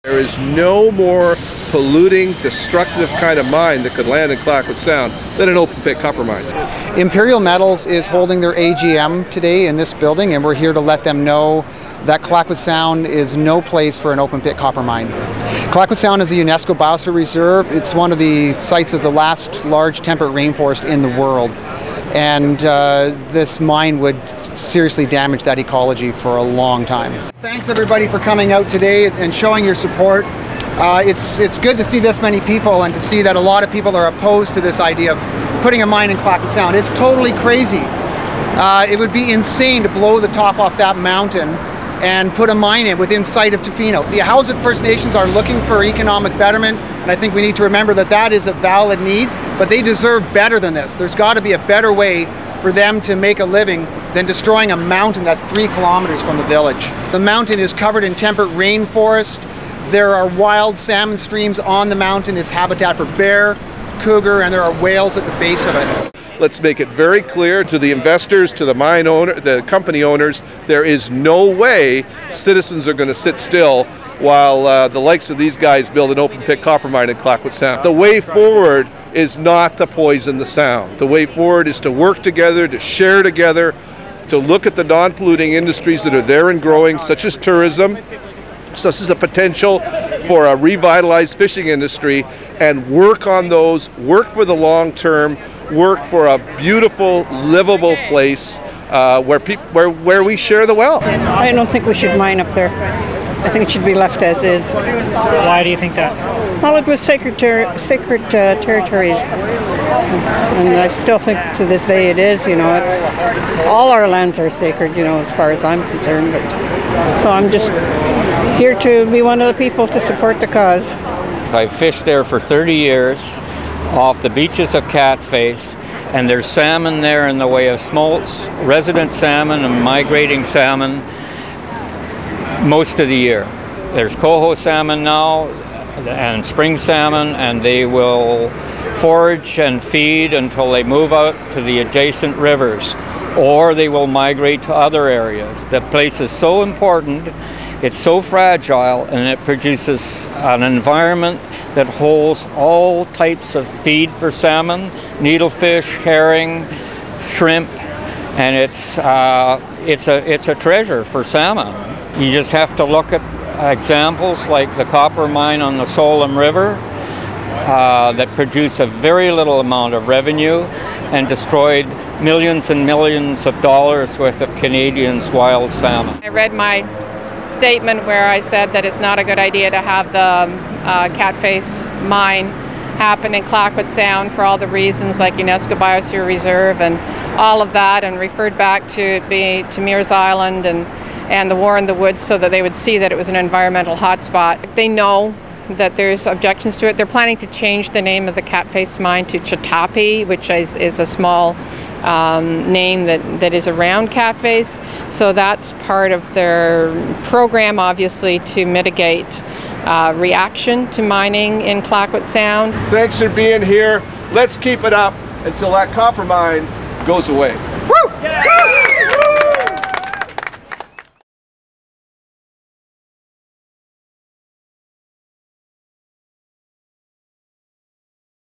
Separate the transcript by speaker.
Speaker 1: There is no more polluting, destructive kind of mine that could land in Clayoquot Sound than an open pit copper mine.
Speaker 2: Imperial Metals is holding their AGM today in this building, and we're here to let them know that Clayoquot Sound is no place for an open pit copper mine. Clayoquot Sound is a UNESCO Biosphere Reserve. It's one of the sites of the last large temperate rainforest in the world, and this mine would seriously damage that ecology for a long time. Thanks everybody for coming out today and showing your support. It's good to see this many people and to see that a lot of people are opposed to this idea of putting a mine in Clayoquot Sound. It's totally crazy. It would be insane to blow the top off that mountain and put a mine in within sight of Tofino. The Hausa First Nations are looking for economic betterment, and I think we need to remember that that is a valid need, but they deserve better than this. There's got to be a better way for them to make a living than destroying a mountain that's 3 kilometers from the village. The mountain is covered in temperate rainforest. There are wild salmon streams on the mountain. It's habitat for bear, cougar, and there are whales at the base of it.
Speaker 1: Let's make it very clear to the investors, to the mine owner, the company owners, there is no way citizens are going to sit still while the likes of these guys build an open pit copper mine in Clayoquot Sound. The way forward is not to poison the sound. The way forward is to work together, to share together, to look at the non-polluting industries that are there and growing, such as tourism, such as the potential for a revitalized fishing industry, and work on those, work for the long term, work for a beautiful, livable place where we share the wealth.
Speaker 3: I don't think we should mine up there. I think it should be left as is.
Speaker 4: Why do you think that?
Speaker 3: Well, it was sacred territory, and I still think to this day it is. You know, it's all our lands are sacred. You know, as far as I'm concerned. But so I'm just here to be one of the people to support the cause.
Speaker 5: I've fished there for 30 years, off the beaches of Catface, and there's salmon there in the way of smolts, resident salmon and migrating salmon most of the year. There's coho salmon now and spring salmon, and they will forage and feed until they move out to the adjacent rivers, or they will migrate to other areas. The place is so important, it's so fragile, and it produces an environment that holds all types of feed for salmon, needlefish, herring, shrimp, and it's a treasure for salmon. You just have to look at examples like the copper mine on the Solom River that produced a very little amount of revenue and destroyed millions and millions of dollars worth of Canadians' wild salmon.
Speaker 6: I read my statement where I said that it's not a good idea to have the Catface mine happen in Clayoquot Sound for all the reasons like UNESCO Biosphere Reserve and all of that, and referred back to it being to Mears Island and the War in the Woods so that they would see that it was an environmental hotspot. They know that there's objections to it. They're planning to change the name of the Catface mine to Chatapi, which is a small name that is around Catface. So that's part of their program, obviously, to mitigate reaction to mining in Clayoquot Sound.
Speaker 1: Thanks for being here. Let's keep it up until that copper mine goes away. Woo! Yeah!